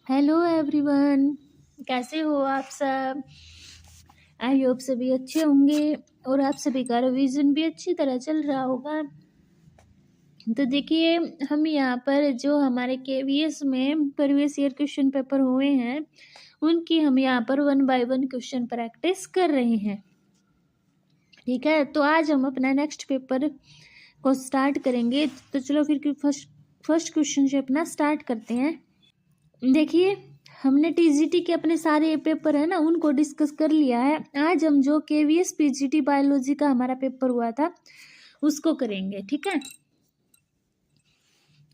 Hello everyone, कैसे हो आप सब। आई होप सभी अच्छे होंगे और आप सभी का रिवीजन भी अच्छी तरह चल रहा होगा। तो देखिए, हम यहाँ पर जो हमारे केवीएस में प्रीवियस ईयर क्वेश्चन पेपर हुए हैं उनकी हम यहाँ पर 1 बाय 1 क्वेश्चन प्रैक्टिस कर रहे हैं। ठीक है, तो आज हम अपना नेक्स्ट पेपर को स्टार्ट करेंगे। तो चलो फिर फर्स्ट क्वेश्चन से अपना स्टार्ट करते हैं। देखिए, हमने टीजीटी के अपने सारे पेपर है ना उनको डिस्कस कर लिया है। आज हम जो केवीएस पीजीटी बायोलॉजी का हमारा पेपर हुआ था उसको करेंगे। ठीक है,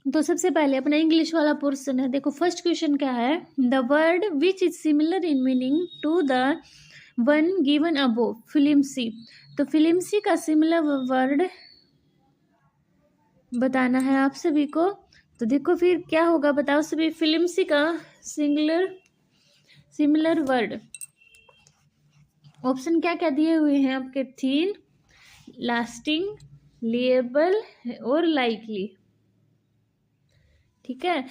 तो सबसे पहले अपना इंग्लिश वाला पोर्शन है। देखो, फर्स्ट क्वेश्चन क्या है, the word which is similar in meaning to the one given above, flimsy. तो फिल्मसी का सिमिलर वर्ड बताना है आप सभी को। तो देखो फिर क्या होगा, बताओ सभी। फिल्मसी का सिमिलर वर्ड ऑप्शन क्या क्या दिए हुए हैं आपके, थीन, लास्टिंग, लिएबल और लाइकली। ठीक है,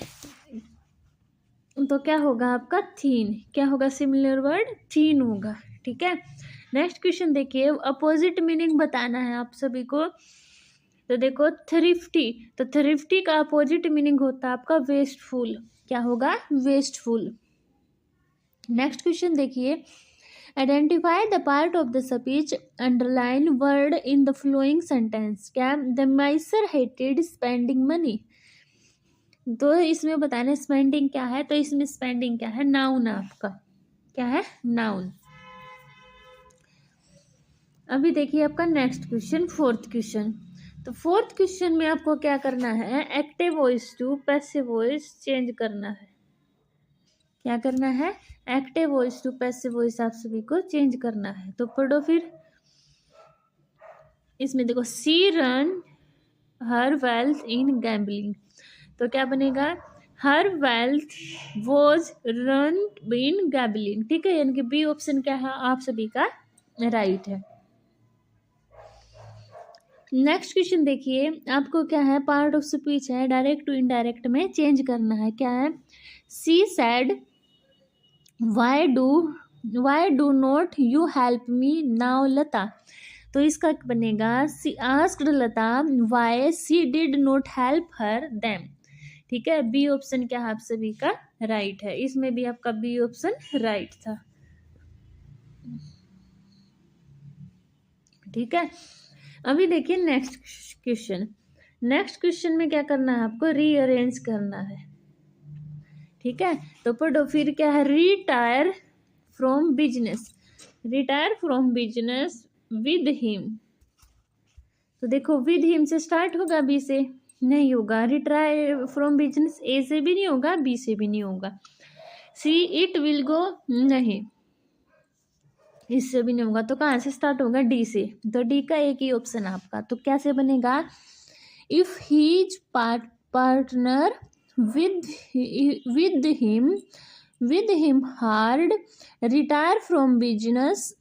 तो क्या होगा आपका, थीन। क्या होगा सिमिलर वर्ड, थीन होगा। ठीक है, नेक्स्ट क्वेश्चन देखिए, अपोजिट मीनिंग बताना है आप सभी को। तो देखो, थ्रिफ्टी। तो थ्रिफ्टी का अपोजिट मीनिंग होता है आपका वेस्टफुल। क्या होगा, वेस्टफुल। नेक्स्ट क्वेश्चन देखिए, identify the part of the speech underline word in the following sentence. क्या, the miser hated spending money. तो इसमें बताना स्पेंडिंग क्या है। तो इसमें स्पेंडिंग क्या है, नाउन आपका। क्या है, नाउन। अभी देखिए आपका नेक्स्ट क्वेश्चन, फोर्थ क्वेश्चन। तो फोर्थ क्वेश्चन में आपको क्या करना है, active voice to passive voice change करना है। क्या करना है, active voice to passive voice आप सभी को चेंज करना है। तो पढ़ो फिर। इसमें देखो, she ran her wealth in gambling. तो क्या बनेगा, her wealth was run in gambling. ठीक है, यानी कि बी ऑप्शन क्या है आप सभी का राइट है। नेक्स्ट क्वेश्चन देखिए, आपको क्या है, पार्ट ऑफ स्पीच है, डायरेक्ट टू इनडायरेक्ट में चेंज करना है। क्या है, she said why do not you help me now Lata. तो इसका बनेगा, she asked Lata why she did not help her them. ठीक है, बी ऑप्शन क्या है आप सभी का राइट है। इसमें भी आपका बी ऑप्शन राइट था। ठीक है, अभी देखिए नेक्स्ट क्वेश्चन। नेक्स्ट क्वेश्चन में क्या करना है आपको, रीअरेंज करना है। ठीक है, तो पढ़ो फिर क्या है, retire from business. Retire from business with him. तो देखो, विद हिम से स्टार्ट होगा, बी से नहीं होगा। रिटायर फ्रॉम बिजनेस ए से भी नहीं होगा, बी से भी नहीं होगा। सी इट विल गो, नहीं, इससे भी नहीं होगा। तो कहाँ से स्टार्ट होगा, डी से। तो डी का एक ही ऑप्शन है आपका। तो कैसे बनेगा, if his partner with him had retire from business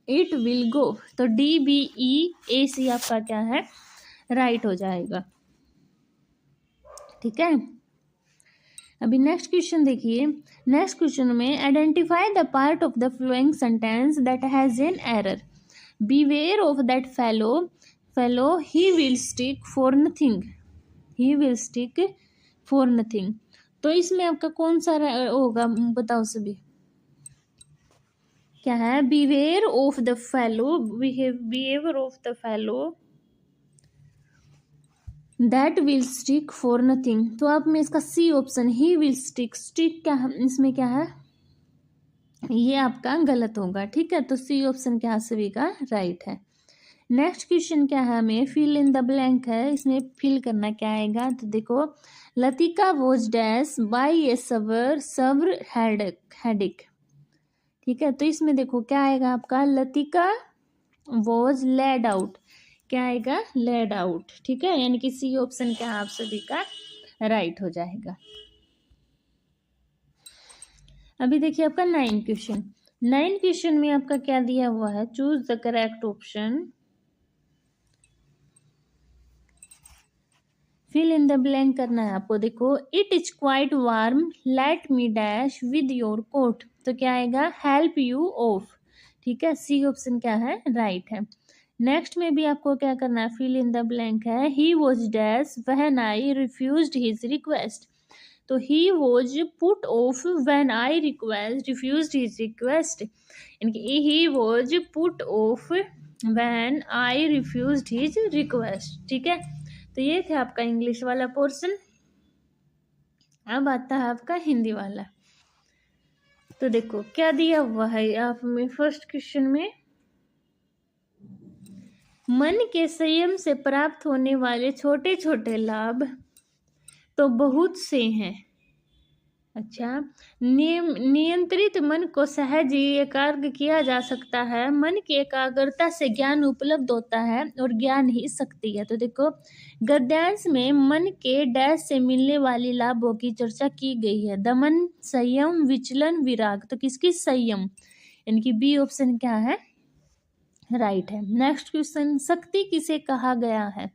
it will go. तो डी बी ई ए सी आपका क्या है, राइट हो जाएगा। ठीक है, अभी नेक्स्ट क्वेश्चन देखिए। नेक्स्ट क्वेश्चन में identify the part of the following sentence that has an error. Beware of that fellow he will stick for nothing. He will stick for nothing. तो इसमें आपका कौन सा होगा, बताओ सभी। क्या है, beware of the fellow, behaviour of the fellow that will stick for nothing. तो आप में इसका C option, he will stick. Stick क्या है, इसमें क्या है, ये आपका गलत होगा। ठीक है, तो सी ऑप्शन क्या सभी का राइट है। नेक्स्ट क्वेश्चन क्या है, हमें फिल इन द ब्लैंक है। इसमें फिल करना क्या आएगा। तो देखो, लतिका वॉज डैश बाई ए सब्र हेडिक। ठीक है, तो इसमें देखो क्या आएगा आपका, लतिका वॉज लेड आउट। क्या आएगा, लेड आउट। ठीक है, यानी कि सी ऑप्शन क्या आप सभी का राइट हो जाएगा। अभी देखिए आपका 9 क्वेश्चन। 9 क्वेश्चन में आपका क्या दिया हुआ है, choose the correct option fill in the blank करना है आपको। देखो, it is quite warm, let me dash with your coat. तो क्या आएगा, हेल्प यू ऑफ। ठीक है, सी ऑप्शन क्या है, राइट है। नेक्स्ट में भी आपको क्या करना है, फिल इन द ब्लैंक है। He was dash when I refused his request. तो he was put off when I refused his request, यानी he was put off when I refused his request. ठीक है, तो ये थे आपका इंग्लिश वाला पोर्शन। अब आता है आपका हिंदी वाला। तो देखो क्या दिया हुआ है आप में फर्स्ट क्वेश्चन में, मन के संयम से प्राप्त होने वाले छोटे छोटे लाभ तो बहुत से हैं। अच्छा, नियंत्रित मन को सहज ही एकाग्र किया जा सकता है। मन की एकाग्रता से ज्ञान उपलब्ध होता है और ज्ञान ही शक्ति है। तो देखो, गद्यांश में मन के डैश से मिलने वाली लाभों की चर्चा की गई है। दमन, संयम, विचलन, विराग। तो किसकी, संयम, यानी कि बी ऑप्शन क्या है, राइट है। नेक्स्ट क्वेश्चन, शक्ति किसे कहा गया है।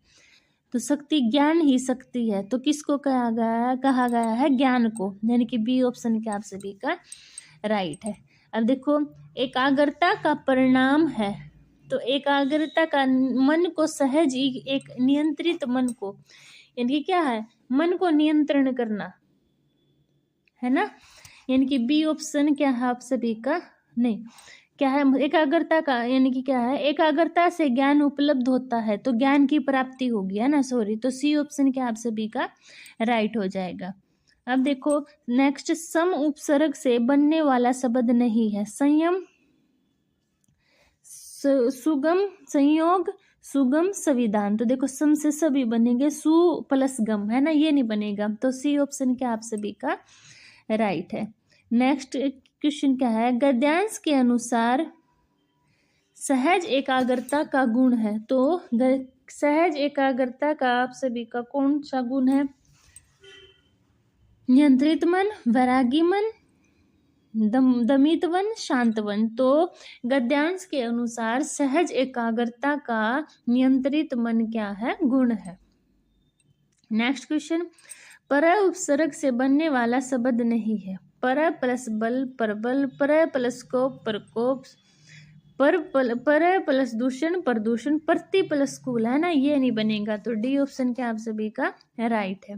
तो शक्ति ज्ञान ही शक्ति है। तो किसको कहा गया है ज्ञान को, यानी कि बी ऑप्शन क्या आप सभी का राइट है। अब देखो, एकाग्रता का परिणाम है। तो एकाग्रता का मन को सहज, एक नियंत्रित मन को, यानी कि क्या है, मन को नियंत्रण करना है ना, यानी कि बी ऑप्शन क्या है आप सभी का, नहीं क्या है, एकाग्रता का, यानी कि क्या है, एकाग्रता से ज्ञान उपलब्ध होता है तो ज्ञान की प्राप्ति होगी, है ना, सॉरी। तो सी ऑप्शन क्या आप सभी का राइट हो जाएगा। अब देखो नेक्स्ट, सम उपसर्ग से बनने वाला शब्द नहीं है। संयम, सुगम, संयोग, सुगम, संविधान। तो देखो, सम से सभी बनेंगे, सु प्लस गम, है ना, ये नहीं बनेगा। तो सी ऑप्शन क्या आप सभी का राइट है। नेक्स्ट क्वेश्चन क्या है, गद्यांश के अनुसार सहज एकाग्रता का गुण है। तो सहज एकाग्रता का आप सभी का कौन सा गुण है, नियंत्रित मन, वैरागी मन, दमित वन, शांत वन। तो गद्यांश के अनुसार सहज एकाग्रता का नियंत्रित मन क्या है, गुण है। नेक्स्ट क्वेश्चन, पर उपसर्ग से बनने वाला शब्द नहीं है। पर प्लस बल, परबल, पर प्लस कोप, प्रकोप, पर प्लस दूषण, प्रदूषण, प्रति प्लस कूल, है ना, ये नहीं बनेगा। तो डी ऑप्शन क्या आप सभी का राइट है।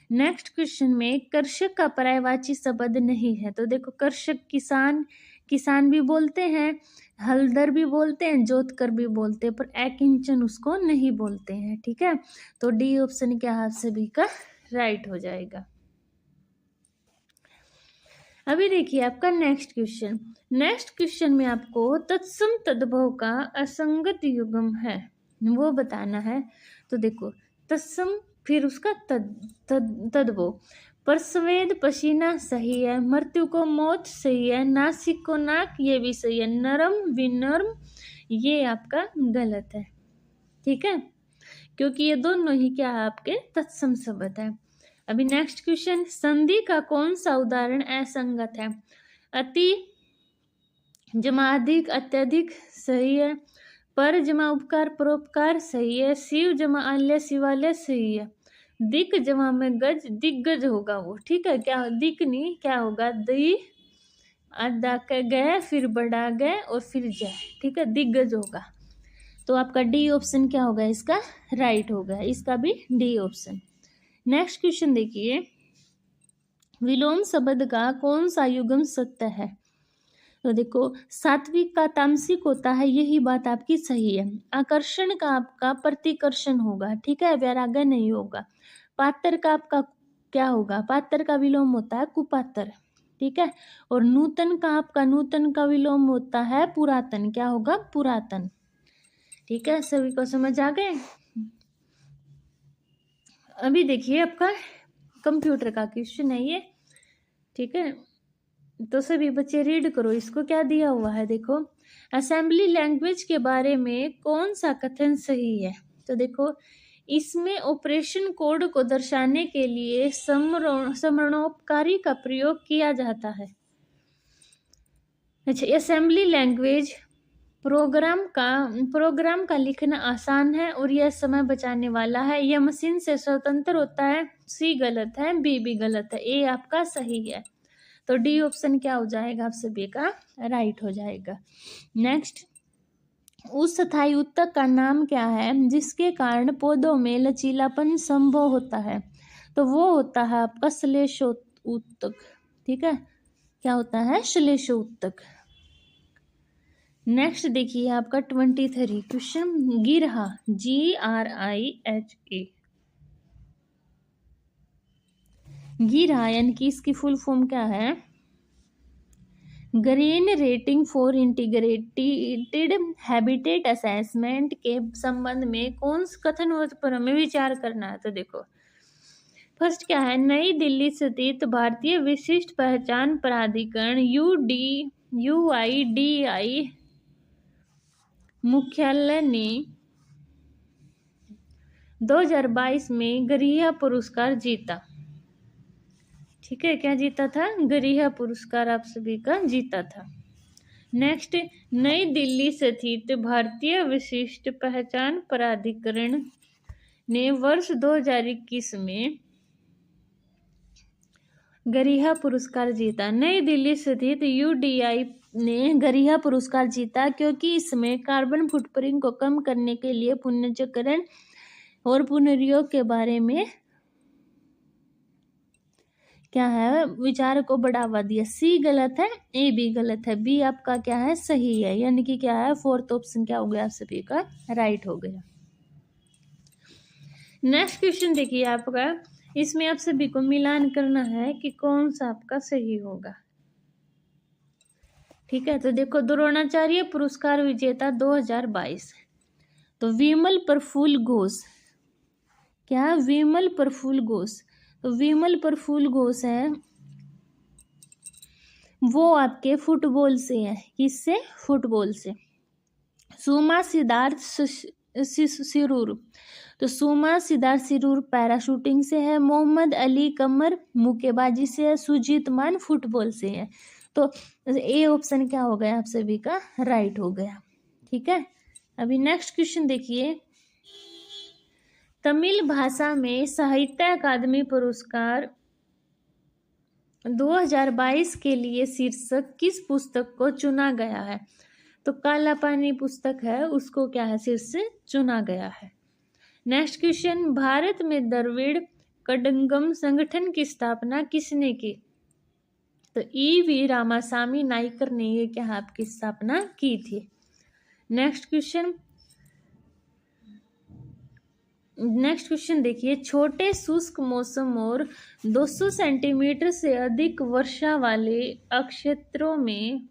नेक्स्ट क्वेश्चन में, कर्षक का पर्यायवाची शब्द नहीं है। तो देखो, कर्षक किसान, किसान भी बोलते हैं, हलदर भी बोलते हैं, जोतकर भी बोलते हैं, पर एकिंचन उसको नहीं बोलते हैं। ठीक है, तो डी ऑप्शन क्या आप सभी का राइट हो जाएगा। अभी देखिए आपका नेक्स्ट क्वेश्चन। नेक्स्ट क्वेश्चन में आपको तत्सम तद्भव का असंगत युग्म है वो बताना है। तो देखो, तत्सम फिर उसका तद्भव, परसवेद पसीना सही है, मृत्यु को मौत सही है, नासिक को नाक ये भी सही है, नरम विनर्म ये आपका गलत है। ठीक है, क्योंकि ये दोनों ही क्या है, आपके तत्सम शब्द है। अभी नेक्स्ट क्वेश्चन, संधि का कौन सा उदाहरण असंगत है। अति जमा अधिक, अत्यधिक सही है, पर जमा उपकार परोपकार सही है, शिव जमा आल्य शिवालय सही है, दिक जमा में गज दिग्गज होगा वो। ठीक है, क्या दिक नहीं, क्या होगा, दी अदा के गए, फिर बढ़ा गए और फिर जाए। ठीक है, दिग्गज होगा। तो आपका डी ऑप्शन क्या होगा, इसका राइट होगा, इसका भी डी ऑप्शन। नेक्स्ट क्वेश्चन देखिए, विलोम शब्द का कौन सा युग्म सत्य है। तो देखो, सात्विक का तामसिक होता है, यही बात आपकी सही है। आकर्षण का आपका प्रतिकर्षण होगा। ठीक है, वैराग्य नहीं होगा। पात्र का आपका क्या होगा, पात्र का विलोम होता है कुपात्र। ठीक है, और नूतन का आपका, नूतन का विलोम होता है पुरातन, क्या होगा, पुरातन। ठीक है, सभी को समझ आ गए। अभी देखिए आपका कंप्यूटर का क्वेश्चन है ये। ठीक है, तो सभी बच्चे रीड करो इसको, क्या दिया हुआ है। देखो, असेंबली लैंग्वेज के बारे में कौन सा कथन सही है। तो देखो, इसमें ऑपरेशन कोड को दर्शाने के लिए समरणोपकारी का प्रयोग किया जाता है। अच्छा, असेंबली लैंग्वेज प्रोग्राम का लिखना आसान है और यह समय बचाने वाला है। यह मशीन से स्वतंत्र होता है। सी गलत है, बी भी गलत है, ए आपका सही है। तो डी ऑप्शन क्या हो जाएगा आप सभी का राइट हो जाएगा। नेक्स्ट, उस स्थायी ऊतक का नाम क्या है जिसके कारण पौधों में लचीलापन संभव होता है? तो वो होता है आपका श्लेषोत्तक। ठीक है, क्या होता है? श्लेषोत्तक। नेक्स्ट देखिए आपका 23 क्वेश्चन, गिरहा, GRIHA, गिरहा यानी कि इसकी फुल फॉर्म क्या है? Green rating for integrated habitat assessment के संबंध में कौन से कथन पर हमें विचार करना है? तो देखो फर्स्ट क्या है, नई दिल्ली स्थित भारतीय विशिष्ट पहचान प्राधिकरण UIDAI मुख्यालय ने 2022 में गरिया पुरस्कार जीता। ठीक है, क्या जीता था? गरिया पुरस्कार आप सभी का जीता था। नेक्स्ट, नई दिल्ली स्थित भारतीय विशिष्ट पहचान प्राधिकरण ने वर्ष 2021 में गरिया पुरस्कार जीता। नई दिल्ली स्थित UDI ने गरिया पुरस्कार जीता क्योंकि इसमें कार्बन फुटप्रिंट को कम करने के लिए पुनर्चक्रण और पुनर्योग के बारे में क्या है विचार को बढ़ावा दिया। सी गलत है, ए भी गलत है, बी आपका क्या है? सही है। यानी कि क्या है? फोर्थ ऑप्शन क्या हो गया आप सभी का राइट हो गया। नेक्स्ट क्वेश्चन देखिए आपका, इसमें आप सभी को मिलान करना है कि कौन सा आपका सही होगा। ठीक है, तो देखो द्रोणाचार्य पुरस्कार विजेता 2022, तो विमल प्रफुल्ल घोष। क्या? विमल प्रफुल्ल घोष। तो विमल प्रफुल्ल घोष है वो आपके फुटबॉल से है। किससे? फुटबॉल से। सुमा सिद्धार्थ सिरूर, तो सुमा सिद्धार्थ सिरूर पैराशूटिंग से है। मोहम्मद अली कमर मुक्केबाजी से है। सुजीत मान फुटबॉल से है। तो ए ऑप्शन क्या हो गया आप सभी का राइट हो गया। ठीक है, अभी नेक्स्ट क्वेश्चन देखिए, तमिल भाषा में साहित्य अकादमी पुरस्कार 2022 के लिए शीर्षक किस पुस्तक को चुना गया है? तो काला पानी पुस्तक है उसको क्या है शीर्षक चुना गया है। नेक्स्ट क्वेश्चन, भारत में द्रविड़ कड़गम संगठन की स्थापना किसने की? तो EV रामासामी नाइकर ने ये क्या आपकी स्थापना की थी। नेक्स्ट क्वेश्चन देखिए, छोटे शुष्क मौसम और 200 सेंटीमीटर से अधिक वर्षा वाले क्षेत्रों में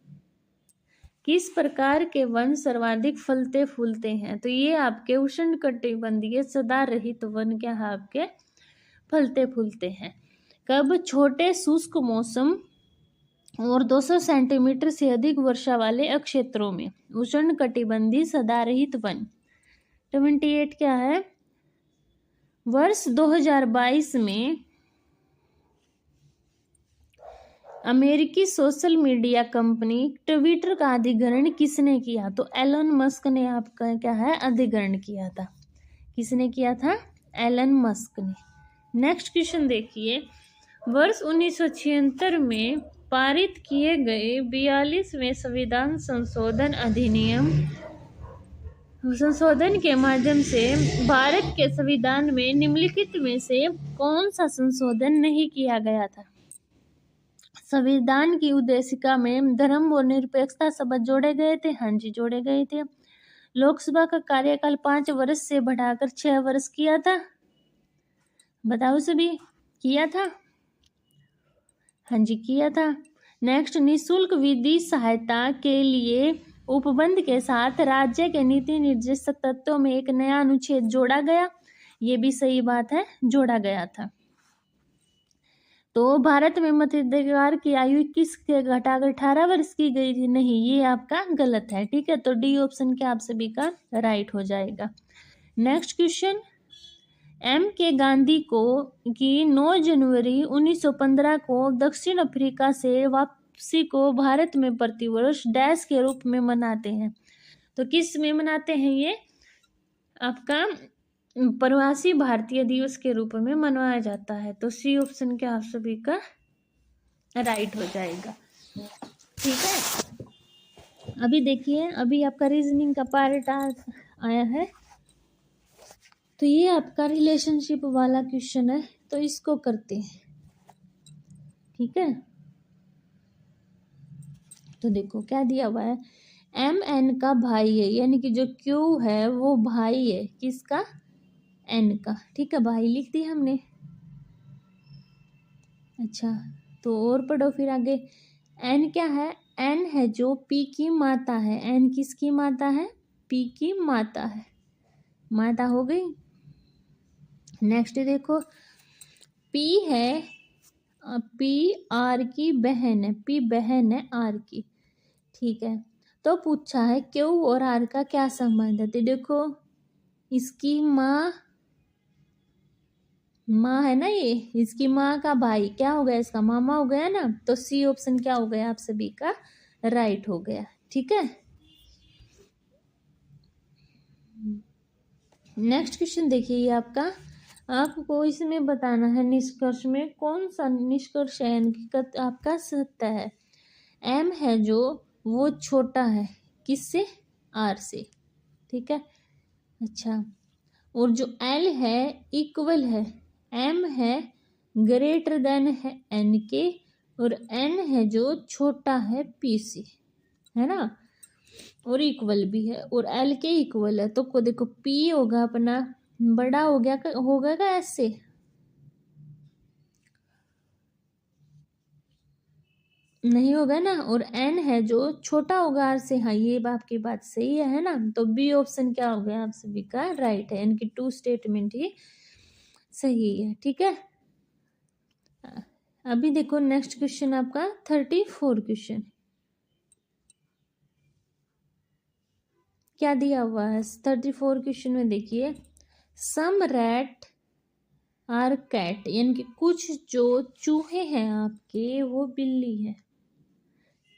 किस प्रकार के वन सर्वाधिक फलते फूलते हैं? तो ये आपके उष्णकटिबंधीय सदा रहित वन क्या है आपके फलते फूलते हैं। कब? छोटे शुष्क मौसम और 200 सेंटीमीटर से अधिक वर्षा वाले क्षेत्रों में उष्णकटिबंधीय सदा रहित वन। 28 क्या है? वर्ष 2022 में अमेरिकी सोशल मीडिया कंपनी ट्विटर का अधिग्रहण किसने किया? तो एलन मस्क ने आपका क्या है अधिग्रहण किया था। किसने किया था? एलन मस्क ने। नेक्स्ट क्वेश्चन देखिए, वर्ष 1976 में पारित किए गए 42वें संविधान संशोधन के माध्यम से भारत के संविधान में निम्नलिखित में से कौन सा संशोधन नहीं किया गया था? संविधान की उद्देशिका में धर्म और निरपेक्षता शब्द जोड़े गए थे। हाँ जी, जोड़े गए थे। लोकसभा का कार्यकाल 5 वर्ष से बढ़ाकर 6 वर्ष किया था। बताओ सभी, किया था? हाँ जी, किया था। नेक्स्ट, निःशुल्क विधि सहायता के लिए उपबंध के साथ राज्य के नीति निर्देशक तत्वों में एक नया अनुच्छेद जोड़ा गया। ये भी सही बात है, जोड़ा गया था। तो भारत में मताधिकार की आयु 21 के घटाकर 18 वर्ष की गई थी। नहीं, ये आपका गलत है। ठीक है, तो डी ऑप्शन क्या आप सभी का राइट हो जाएगा। नेक्स्ट क्वेश्चन, MK गांधी की 9 जनवरी 1915 को दक्षिण अफ्रीका से वापसी को भारत में प्रतिवर्ष डैश के रूप में मनाते हैं। तो किस में मनाते हैं ये? आपका प्रवासी भारतीय दिवस के रूप में मनाया जाता है। तो सी ऑप्शन क्या आप सभी का राइट हो जाएगा। ठीक है, अभी देखिए, अभी आपका रीजनिंग का पार्ट आया है। तो ये आपका रिलेशनशिप वाला क्वेश्चन है, तो इसको करते हैं। ठीक है, तो देखो क्या दिया हुआ है, एम एन का भाई है, यानी कि जो क्यू है वो भाई है किसका? एन का। ठीक है, भाई लिख दिया हमने। अच्छा, तो और पढ़ो फिर आगे। एन क्या है? एन है जो पी की माता है। एन किसकी माता है? पी की माता है। माता हो गई। नेक्स्ट देखो, पी है, पी आर की बहन है। पी बहन है आर की। ठीक है, तो पूछा है क्यू और आर का क्या संबंध है। तो देखो, इसकी माँ है ना, ये इसकी माँ का भाई क्या हो गया? इसका मामा हो गया ना। तो सी ऑप्शन क्या हो गया आप सभी का राइट हो गया। ठीक है, नेक्स्ट क्वेश्चन देखिए, ये आपको इसमें बताना है निष्कर्ष में कौन सा निष्कर्ष है आपका सत्य है। एम है जो वो छोटा है किससे? आर से। ठीक है, अच्छा, और जो एल है इक्वल है, एम है ग्रेटर देन है एन के, और एन है जो छोटा है पी से, है ना, और इक्वल भी है, और एल के इक्वल है। तो को देखो, पी होगा अपना बड़ा हो गया होगा का एस से? नहीं होगा ना, और एन है जो छोटा होगा आर से। हाँ, ये आपकी बात सही है ना। तो बी ऑप्शन क्या हो गया आप सभी का राइट है, इनकी टू स्टेटमेंट ही सही है। ठीक है, अभी देखो नेक्स्ट क्वेश्चन आपका 34 क्वेश्चन क्या दिया हुआ है 34 क्वेश्चन में। देखिए, सम रैट आर कैट, यानी कि कुछ जो चूहे हैं आपके वो बिल्ली है।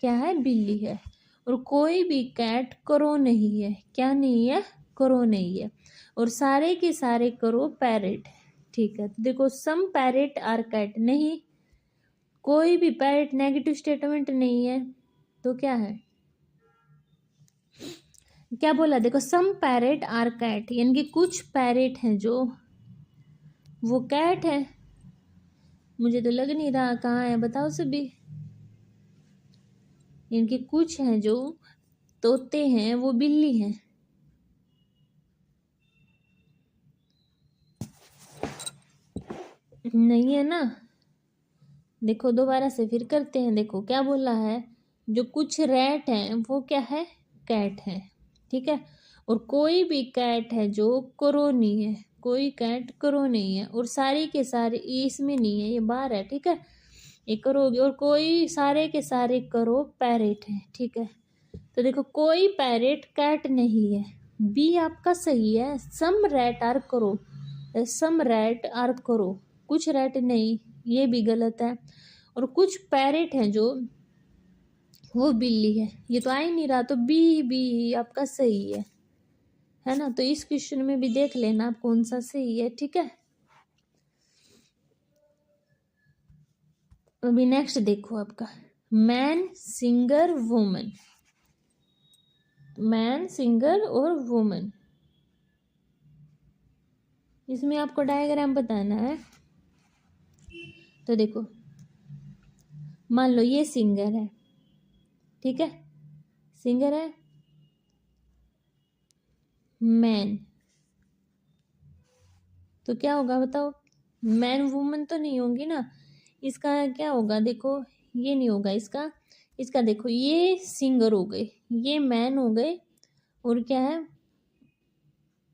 क्या है? बिल्ली है। और कोई भी कैट करो नहीं है। क्या नहीं है? करो नहीं है। और सारे के सारे करो पैरेट है। ठीक है, तो देखो, सम पैरेट आर कैट, नहीं, कोई भी पैरेट नेगेटिव स्टेटमेंट नहीं है। तो क्या है? क्या बोला? देखो, सम पैरेट आर कैट, यानी कि कुछ पैरेट हैं जो वो कैट है। मुझे तो लग नहीं रहा कहाँ है, बताओ सभी। इनके कुछ हैं जो तोते हैं वो बिल्ली हैं। नहीं है ना। देखो, दोबारा से फिर करते हैं। देखो क्या बोला है, जो कुछ रैट हैं वो क्या है? कैट है। ठीक है, और कोई भी कैट है जो करो नहीं है। कोई कैट करो नहीं है, और सारे के सारे ये इसमें नहीं है, ये बाहर है। ठीक है, ये करोगे, और कोई सारे के सारे करो पैरेट है। ठीक है, तो देखो, कोई पैरेट कैट नहीं है। बी आपका सही है, सम रैट आर करो। सम रैट आर करो, कुछ रैट नहीं, ये भी गलत है। और कुछ पैरेट हैं जो वो बिल्ली है, ये तो आ ही नहीं रहा। तो बी आपका सही है ना। तो इस क्वेश्चन में भी देख लेना आप कौन सा सही है। ठीक है, अभी नेक्स्ट देखो आपका man singer woman. Man singer और वुमन, इसमें आपको डायग्राम बताना है। तो देखो, मान लो ये सिंगर है। ठीक है, सिंगर है, मैन, तो क्या होगा बताओ? मैन वुमन तो नहीं होंगी ना। इसका क्या होगा? देखो, ये नहीं होगा इसका। इसका देखो, ये सिंगर हो गए, ये मैन हो गए, और क्या है?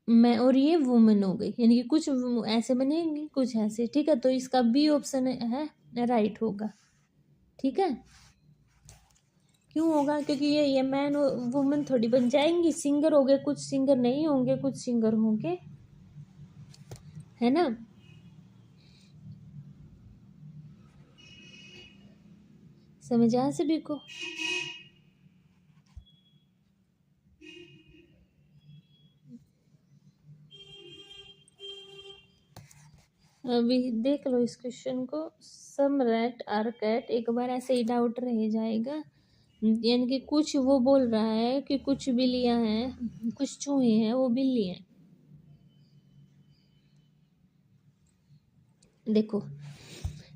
मैं, और ये वुमन हो गई, यानी कि कुछ ऐसे बनेंगे कुछ ऐसे। ठीक है, तो इसका बी ऑप्शन है राइट होगा। ठीक है, क्यों होगा? क्योंकि ये मैन और वुमन थोड़ी बन जाएंगी, सिंगर हो गए, कुछ सिंगर नहीं होंगे, कुछ सिंगर होंगे, है ना। समझ आया सभी को? अभी देख लो इस क्वेश्चन को। सम रैट आर कैट, एक बार ऐसे ही डाउट रह जाएगा, यानी कि कुछ वो बोल रहा है कि कुछ बिल्लियां हैं, कुछ चूहे हैं, वो बिल्ली हैं। देखो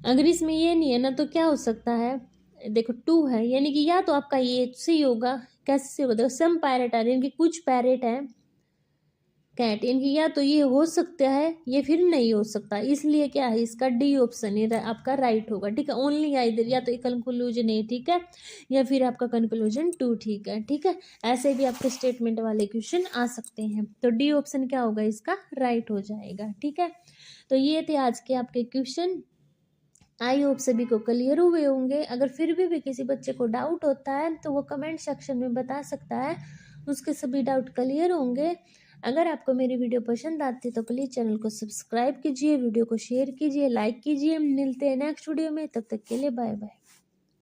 अगर इसमें ये नहीं है ना तो क्या हो सकता है, देखो 2 है, यानी कि या तो आपका ये सही होगा। कैसे होगा, देखो सम पैरेट आर, यानी कि कुछ पैरेट है, कैट, यानी कि या तो ये हो सकता है ये फिर नहीं हो सकता, इसलिए क्या है इसका डी ऑप्शन ही आपका राइट होगा। ठीक है, ओनली आइदर, या तो कंक्लूजन ए ठीक है या फिर आपका कंक्लूजन 2 ठीक है। ठीक है, ऐसे भी आपके स्टेटमेंट वाले क्वेश्चन आ सकते हैं, तो डी ऑप्शन क्या होगा इसका राइट हो जाएगा। ठीक है, तो ये थे आज के आपके क्वेश्चन। आई होप सभी को क्लियर हुए होंगे। अगर फिर भी किसी बच्चे को डाउट होता है तो वो कमेंट सेक्शन में बता सकता है, उसके सभी डाउट क्लियर होंगे। अगर आपको मेरी वीडियो पसंद आती है तो प्लीज़ चैनल को सब्सक्राइब कीजिए, वीडियो को शेयर कीजिए, लाइक कीजिए। मिलते हैं नेक्स्ट वीडियो में, तब तक के लिए बाय बाय।